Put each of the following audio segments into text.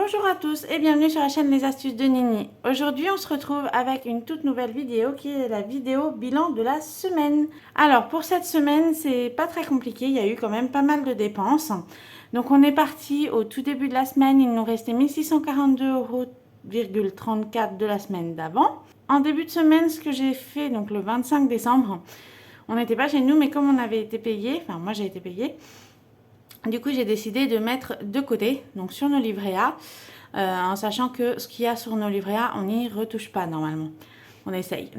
Bonjour à tous et bienvenue sur la chaîne Les Astuces de Nini. Aujourd'hui on se retrouve avec une toute nouvelle vidéo qui est la vidéo bilan de la semaine. Alors pour cette semaine c'est pas très compliqué, il y a eu quand même pas mal de dépenses. Donc on est parti au tout début de la semaine, il nous restait 1642,34 € de la semaine d'avant. En début de semaine ce que j'ai fait, donc le 25 décembre, on n'était pas chez nous mais comme on avait été payé, enfin moi j'ai été payée, du coup, j'ai décidé de mettre de côté, donc sur nos livrets A, en sachant que ce qu'il y a sur nos livrets A, on n'y retouche pas normalement. On essaye.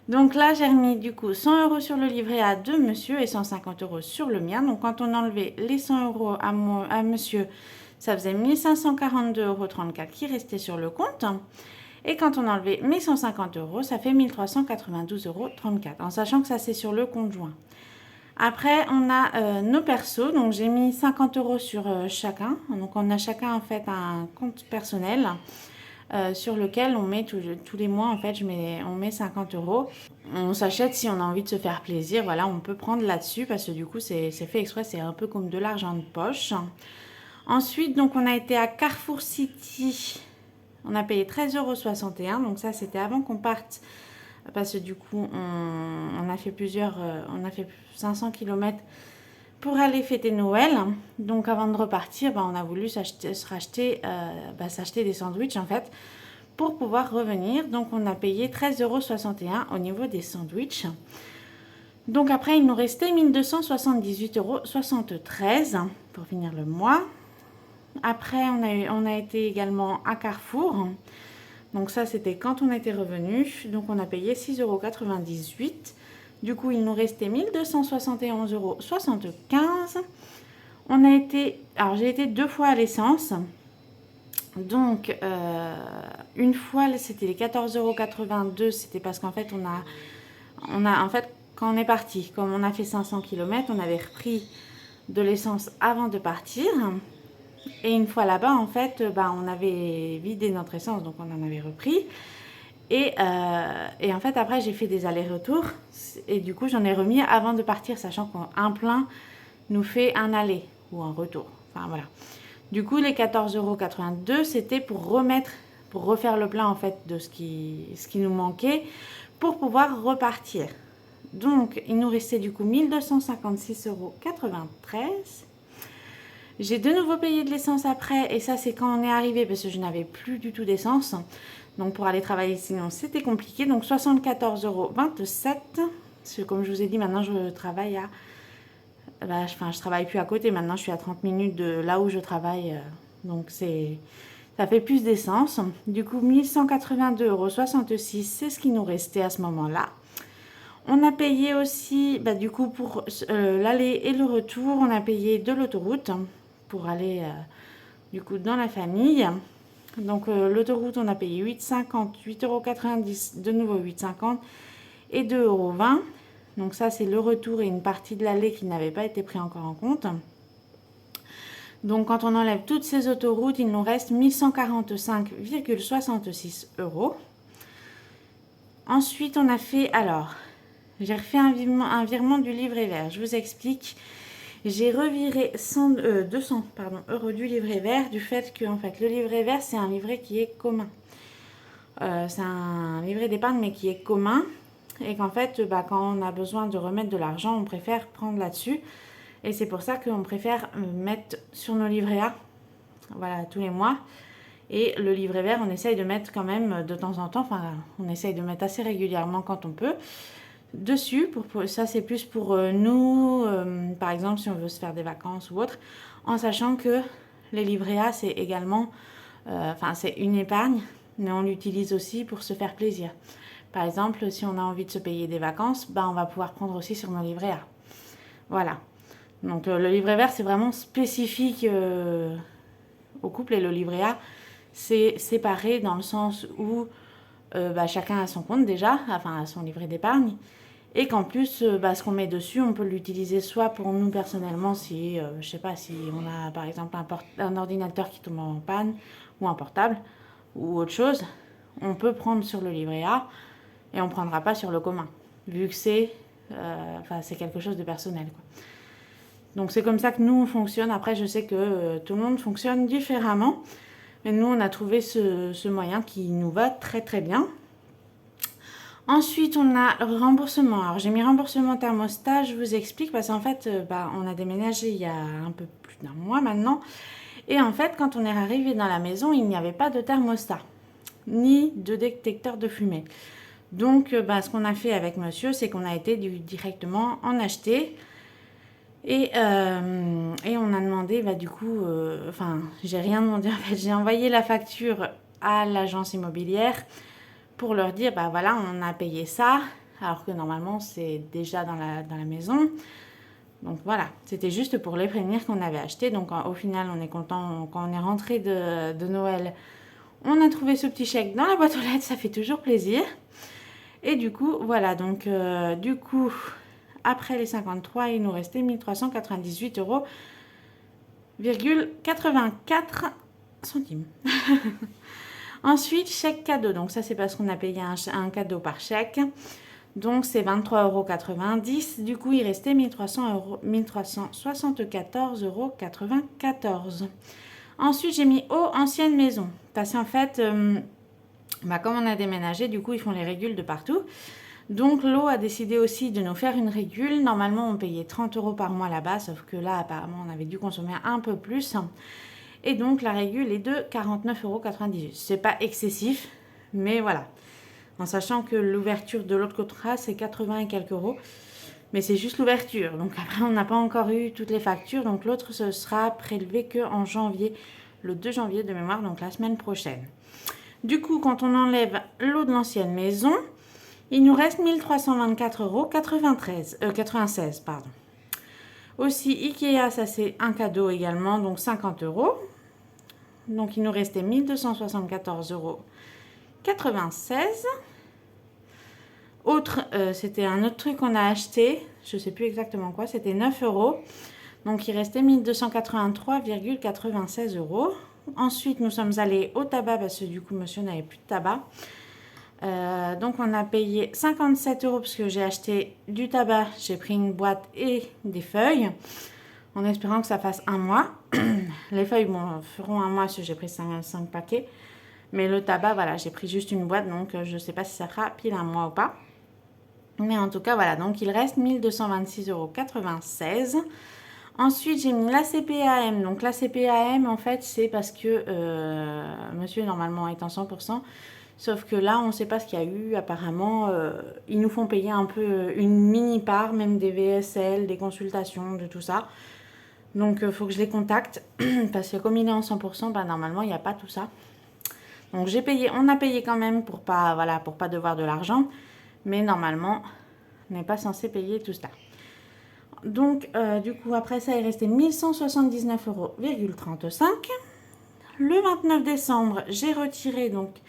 Donc là, j'ai remis du coup 100 € sur le livret A de monsieur et 150 € sur le mien. Donc quand on enlevait les 100 € à monsieur, ça faisait 1542,34 € qui restaient sur le compte. Et quand on enlevait mes 150 €, ça fait 1392,34 €, en sachant que ça c'est sur le compte joint. Après, on a nos persos. Donc, j'ai mis 50 € sur chacun. Donc, on a chacun en fait un compte personnel sur lequel on met tous les mois, en fait, on met 50 €. On s'achète si on a envie de se faire plaisir. Voilà, on peut prendre là-dessus parce que du coup, c'est fait exprès. C'est un peu comme de l'argent de poche. Ensuite, donc, on a été à Carrefour City. On a payé 13,61 €. Donc, ça, c'était avant qu'on parte. Parce que du coup, on a fait on a fait 500 km pour aller fêter Noël. Donc avant de repartir, on a voulu s'acheter des sandwichs en fait pour pouvoir revenir. Donc on a payé 13,61 € au niveau des sandwichs. Donc après, il nous restait 1278,73 € pour finir le mois. Après, on a été également à Carrefour. Donc ça, c'était quand on était revenu. Donc on a payé 6,98 €. Du coup, il nous restait 1271,75 €. On a été... Alors, j'ai été 2 fois à l'essence. Donc, une fois, c'était les 14,82 €. C'était parce qu'en fait, en fait, quand on est parti, comme on a fait 500 km, on avait repris de l'essence avant de partir. Et une fois là-bas, en fait, on avait vidé notre essence, donc on en avait repris. Et en fait, après, j'ai fait des allers-retours. Et du coup, j'en ai remis avant de partir, sachant qu'un plein nous fait un aller ou un retour. Enfin, voilà. Du coup, les 14,82 €, c'était pour refaire le plein, en fait, de ce qui nous manquait pour pouvoir repartir. Donc, il nous restait du coup 1256,93 €. J'ai de nouveau payé de l'essence après, et ça c'est quand on est arrivé parce que je n'avais plus du tout d'essence. Donc pour aller travailler sinon c'était compliqué. Donc 74,27 €. Parce que comme je vous ai dit, maintenant je travaille je travaille plus à côté. Maintenant je suis à 30 minutes de là où je travaille. Donc ça fait plus d'essence. Du coup 1182,66 €, c'est ce qui nous restait à ce moment-là. On a payé aussi, du coup pour l'aller et le retour, on a payé de l'autoroute pour aller du coup dans la famille. Donc l'autoroute, on a payé 8,50 €, 8,90 €, de nouveau 8,50 € et 2,20 €. Donc ça c'est le retour et une partie de l'aller qui n'avait pas été pris encore en compte. Donc quand on enlève toutes ces autoroutes, il nous reste 1145,66 €. Ensuite on a fait, alors j'ai refait un virement du livret vert. Je vous explique. J'ai reviré 200 € du livret vert du fait que en fait, le livret vert, c'est un livret qui est commun. C'est un livret d'épargne, mais qui est commun. Et qu'en fait, quand on a besoin de remettre de l'argent, on préfère prendre là-dessus. Et c'est pour ça qu'on préfère mettre sur nos livrets A, voilà, tous les mois. Et le livret vert, on essaye de mettre quand même de temps en temps, enfin, on essaye de mettre assez régulièrement quand on peut. Dessus, ça c'est plus pour nous, par exemple si on veut se faire des vacances ou autre, en sachant que les livrets A c'est également, c'est une épargne, mais on l'utilise aussi pour se faire plaisir. Par exemple, si on a envie de se payer des vacances, on va pouvoir prendre aussi sur nos livrets A. Voilà. Donc le livret vert c'est vraiment spécifique au couple, et le livret A c'est séparé dans le sens où chacun a son compte déjà, enfin son livret d'épargne. Et qu'en plus, ce qu'on met dessus, on peut l'utiliser soit pour nous personnellement, si, je sais pas, si on a par exemple un ordinateur qui tombe en panne, ou un portable, ou autre chose, on peut prendre sur le livret A, et on ne prendra pas sur le commun, vu que c'est quelque chose de personnel, quoi. Donc c'est comme ça que nous on fonctionne. Après je sais que tout le monde fonctionne différemment. Mais nous on a trouvé ce moyen qui nous va très très bien. Ensuite on a le remboursement. Alors j'ai mis remboursement thermostat, je vous explique parce qu'en fait on a déménagé il y a un peu plus d'un mois maintenant. Et en fait quand on est arrivé dans la maison il n'y avait pas de thermostat ni de détecteur de fumée. Donc ce qu'on a fait avec monsieur c'est qu'on a été directement en acheter. Et on a demandé, du coup, j'ai rien demandé en fait, j'ai envoyé la facture à l'agence immobilière pour leur dire, voilà, on a payé ça, alors que normalement c'est déjà dans la maison. Donc voilà, c'était juste pour les prévenir qu'on avait acheté. Donc au final, on est content quand on est rentré de Noël. On a trouvé ce petit chèque dans la boîte aux lettres, ça fait toujours plaisir. Et du coup, voilà, donc du coup... Après les 53, il nous restait 1398,84 €. Ensuite, chèque cadeau. Donc ça, c'est parce qu'on a payé un cadeau par chèque. Donc c'est 23,90 €. Du coup, il restait 1374,94 €. Ensuite, j'ai mis eau ancienne maison. Parce qu'en fait, comme on a déménagé, du coup, ils font les régules de partout. Donc l'eau a décidé aussi de nous faire une régule. Normalement on payait 30 € par mois là-bas, sauf que là apparemment on avait dû consommer un peu plus. Et donc la régule est de 49,98 €. C'est pas excessif, mais voilà. En sachant que l'ouverture de l'autre contrat c'est 80 et quelques euros. Mais c'est juste l'ouverture. Donc après on n'a pas encore eu toutes les factures. Donc l'autre ce sera prélevé qu'en janvier, le 2 janvier de mémoire, donc la semaine prochaine. Du coup quand on enlève l'eau de l'ancienne maison, il nous reste 1324,96 €. Aussi, Ikea, ça c'est un cadeau également, donc 50 €. Donc il nous restait 1274,96 €. Autre, c'était un autre truc qu'on a acheté, je ne sais plus exactement quoi, c'était 9 €. Donc il restait 1283,96 €. Ensuite, nous sommes allés au tabac parce que du coup, monsieur n'avait plus de tabac. Donc on a payé 57 € parce que j'ai acheté du tabac, j'ai pris une boîte et des feuilles en espérant que ça fasse un mois. Les feuilles feront un mois parce que j'ai pris 5 paquets, mais le tabac voilà, j'ai pris juste une boîte, donc je ne sais pas si ça fera pile un mois ou pas, mais en tout cas voilà, donc il reste 1226,96 €. Ensuite j'ai mis la CPAM. Donc la CPAM en fait c'est parce que monsieur normalement est en 100%. Sauf que là, on ne sait pas ce qu'il y a eu. Apparemment, ils nous font payer un peu une mini-part, même des VSL, des consultations, de tout ça. Donc, il faut que je les contacte. Parce que comme il est en 100%, normalement, il n'y a pas tout ça. Donc, on a payé quand même pour pas devoir de l'argent. Mais normalement, on n'est pas censé payer tout ça. Donc, du coup, après ça, il restait 1179,35 €. Le 29 décembre, j'ai retiré donc...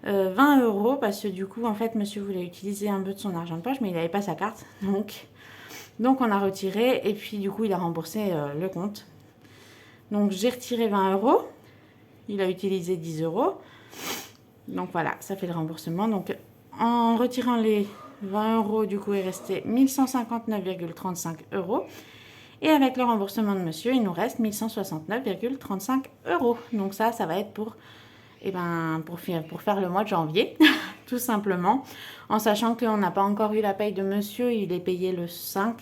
20 € parce que du coup en fait monsieur voulait utiliser un peu de son argent de poche mais il n'avait pas sa carte, donc on a retiré et puis du coup il a remboursé le compte. Donc j'ai retiré 20 €, il a utilisé 10 €, donc voilà, ça fait le remboursement. Donc en retirant les 20 € du coup il restait 1159,35 €. Et avec le remboursement de monsieur il nous reste 1169,35 €. Donc ça va être pour faire le mois de janvier, tout simplement, en sachant qu'on n'a pas encore eu la paye de monsieur, il est payé le 5,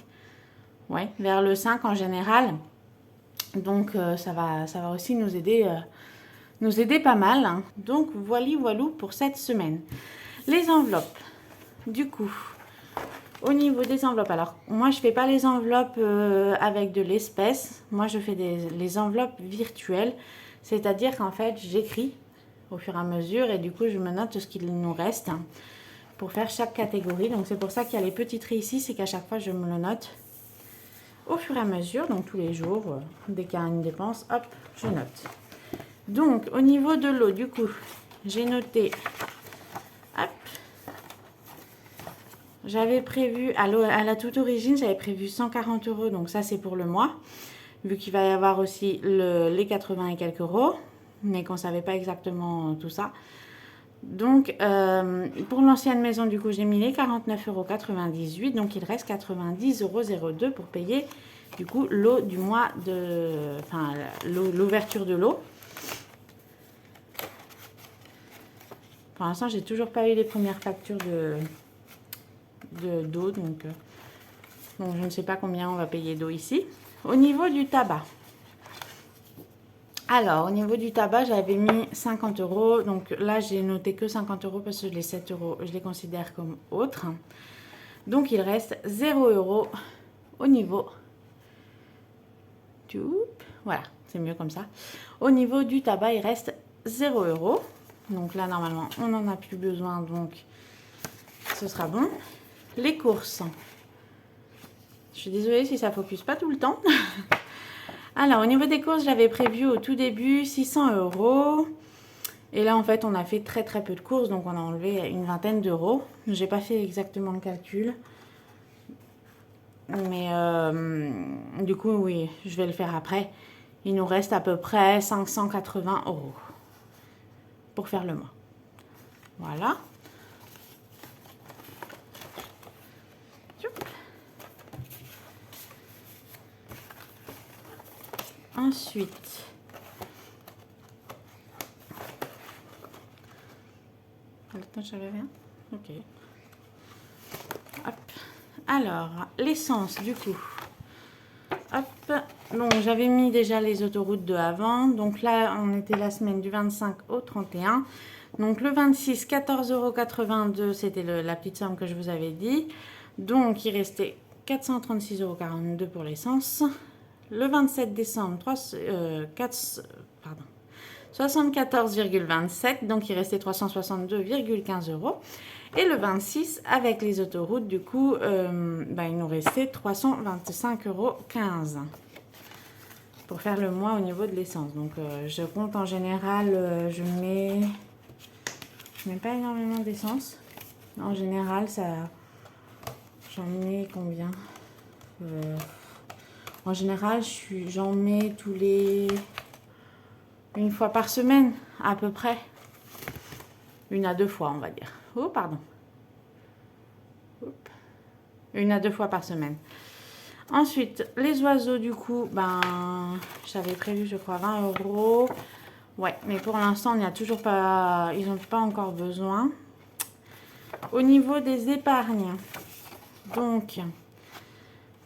ouais, vers le 5 en général, donc ça va aussi nous aider pas mal, hein. Donc voilà pour cette semaine. Les enveloppes, du coup, au niveau des enveloppes, alors moi je fais pas les enveloppes avec de l'espèce, moi je fais les enveloppes virtuelles, c'est-à-dire qu'en fait j'écris au fur et à mesure et du coup je me note ce qu'il nous reste pour faire chaque catégorie. Donc c'est pour ça qu'il y a les petits traits ici, c'est qu'à chaque fois je me le note au fur et à mesure, donc tous les jours, dès qu'il y a une dépense, hop, je note. Donc au niveau de l'eau, du coup j'ai noté, hop, j'avais prévu à la toute origine, j'avais prévu 140 €, donc ça c'est pour le mois, vu qu'il va y avoir aussi les 80 et quelques euros, mais qu'on ne savait pas exactement tout ça. Donc, pour l'ancienne maison, du coup, j'ai mis les 49,98 €, donc il reste 90,02 € pour payer du coup l'eau du mois de... Enfin, l'ouverture de l'eau. Pour l'instant, j'ai toujours pas eu les premières factures d'eau, donc je ne sais pas combien on va payer d'eau ici. Au niveau du tabac. Alors, au niveau du tabac, j'avais mis 50 €. Donc là, j'ai noté que 50 € parce que les 7 €, je les considère comme autres. Donc, il reste 0 € au niveau du... Voilà, c'est mieux comme ça. Au niveau du tabac, il reste 0 €. Donc là, normalement, on n'en a plus besoin, donc ce sera bon. Les courses. Je suis désolée si ça ne focus pas tout le temps. Alors, au niveau des courses, j'avais prévu au tout début 600 €. Et là, en fait, on a fait très très peu de courses, donc on a enlevé une vingtaine d'euros. Je n'ai pas fait exactement le calcul. Mais du coup, oui, je vais le faire après. Il nous reste à peu près 580 € pour faire le mois. Voilà. Ensuite, j'avais rien. Ok. Hop. Alors, l'essence du coup. Hop. Donc, j'avais mis déjà les autoroutes de avant. Donc là, on était la semaine du 25 au 31. Donc le 26, 14,82 €, c'était la petite somme que je vous avais dit. Donc, il restait 436,42 € pour l'essence. Le 27 décembre, 74,27, donc il restait 362,15 €. Et le 26, avec les autoroutes, du coup, il nous restait 325,15 € pour faire le mois au niveau de l'essence. Donc, je compte en général, je mets pas énormément d'essence. En général, j'en mets combien? En général, j'en mets une fois par semaine, à peu près. 1 à 2 fois, on va dire. Oh, pardon. Hop. 1 à 2 fois par semaine. Ensuite, les oiseaux, du coup, j'avais prévu, je crois, 20 €. Ouais, mais pour l'instant, ils n'ont pas encore besoin. Au niveau des épargnes, donc...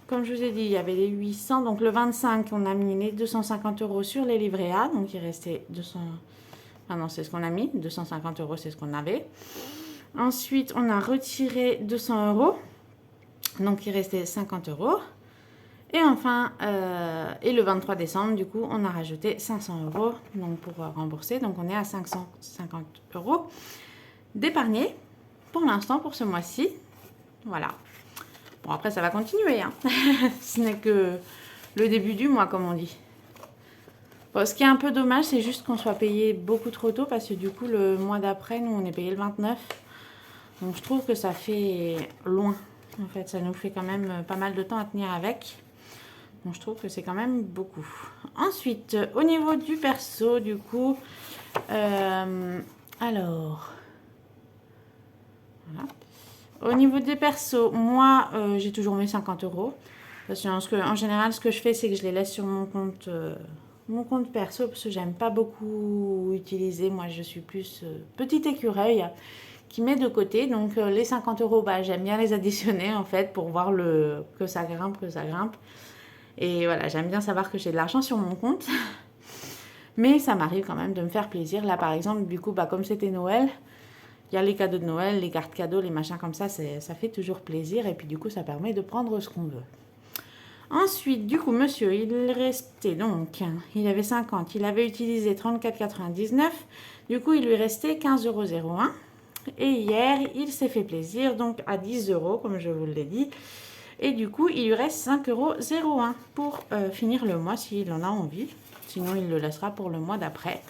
Comme je vous ai dit, il y avait les 800. Donc, le 25, on a mis les 250 € sur les livrets A. Donc, il restait 200... Ah non, c'est ce qu'on a mis. 250 €, c'est ce qu'on avait. Ensuite, on a retiré 200 €. Donc, il restait 50 €. Et enfin, et le 23 décembre, du coup, on a rajouté 500 € donc pour rembourser. Donc, on est à 550 € d'épargnés pour l'instant, pour ce mois-ci. Voilà. Bon, après, ça va continuer. Hein. Ce n'est que le début du mois, comme on dit. Bon, ce qui est un peu dommage, c'est juste qu'on soit payé beaucoup trop tôt. Parce que du coup, le mois d'après, nous, on est payé le 29. Donc, je trouve que ça fait loin. En fait, ça nous fait quand même pas mal de temps à tenir avec. Donc, je trouve que c'est quand même beaucoup. Ensuite, au niveau du perso, du coup... alors... Voilà. Au niveau des persos, moi, j'ai toujours mis 50 €. Parce que, en général, ce que je fais, c'est que je les laisse sur mon compte perso. Parce que j'aime pas beaucoup utiliser. Moi, je suis plus petit écureuil qui met de côté. Donc, les 50 €, j'aime bien les additionner, en fait, pour voir que ça grimpe, Et voilà, j'aime bien savoir que j'ai de l'argent sur mon compte. Mais ça m'arrive quand même de me faire plaisir. Là, par exemple, du coup, comme c'était Noël... Il y a les cadeaux de Noël, les cartes cadeaux, les machins comme ça, ça fait toujours plaisir. Et puis du coup, ça permet de prendre ce qu'on veut. Ensuite, du coup, monsieur, il restait donc, il avait 50, il avait utilisé 34,99. Du coup, il lui restait 15,01 €. Et hier, il s'est fait plaisir, donc à 10 € comme je vous l'ai dit. Et du coup, il lui reste 5,01 € pour finir le mois s'il en a envie. Sinon, il le laissera pour le mois d'après.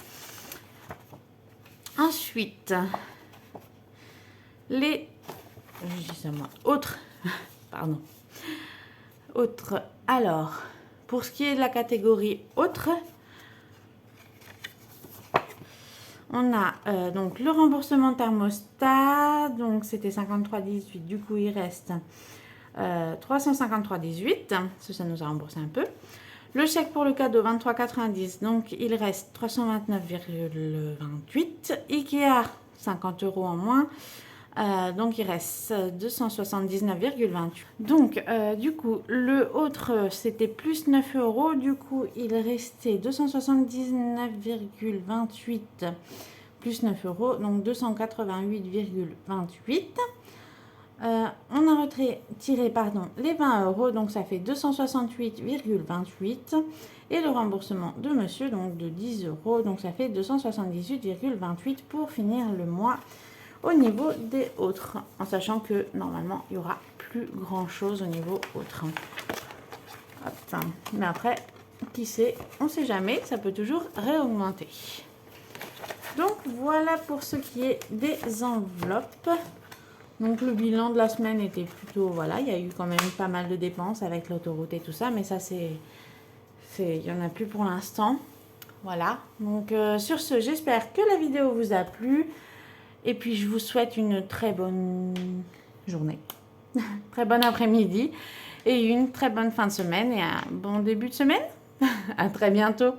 Ensuite, les... Je dis ça moi. Autres. Pardon. Autres. Alors, pour ce qui est de la catégorie autres, on a donc le remboursement thermostat. Donc, c'était 53,18. Du coup, il reste 353,18. Ça nous a remboursé un peu. Le chèque pour le cadeau, 23,90. Donc, il reste 329,28. Ikea, 50 € en moins. Donc, il reste 279,28. Donc, du coup, le autre, c'était plus 9 €. Du coup, il restait 279,28 plus 9 €. Donc, 288,28. On a retiré les 20 €, donc ça fait 268,28. Et le remboursement de monsieur, donc de 10 €, donc ça fait 278,28 pour finir le mois au niveau des autres. En sachant que normalement, il n'y aura plus grand chose au niveau autre. Hop. Mais après, qui sait, on ne sait jamais, ça peut toujours réaugmenter. Donc voilà pour ce qui est des enveloppes. Donc le bilan de la semaine était plutôt, voilà, il y a eu quand même pas mal de dépenses avec l'autoroute et tout ça, mais ça il n'y en a plus pour l'instant. Voilà, donc sur ce, j'espère que la vidéo vous a plu. Et puis je vous souhaite une très bonne journée, très bon après-midi et une très bonne fin de semaine et un bon début de semaine. À très bientôt.